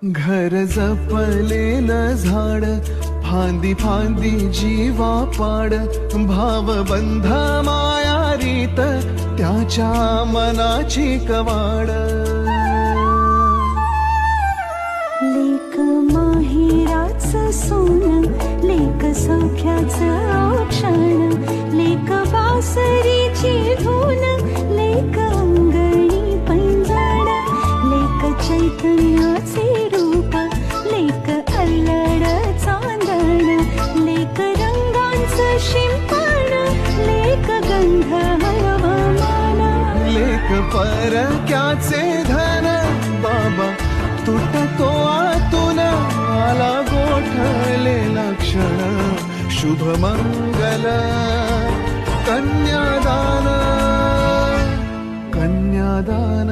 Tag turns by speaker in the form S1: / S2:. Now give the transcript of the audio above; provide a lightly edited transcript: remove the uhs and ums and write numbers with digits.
S1: घर जपलेलं झाड फांदी फांदी जीवा पाड भावबंध माया रीत त्याच्या मनाची कवाड
S2: लेक माहेराचं सोनं लेक सौख्याचं औक्षण लेक बासरीची धून लेक अंगणी पैंजण लेक चैतन्याचे रूप लेक अल्लड चांदण लेक रंगांचं शिंपण लेक गंध हवामान
S1: लेक परक्याचे धन बाबा तुटतो आतून आला गोठलेला क्षण शुभ मंगल कन्यादान कन्यादान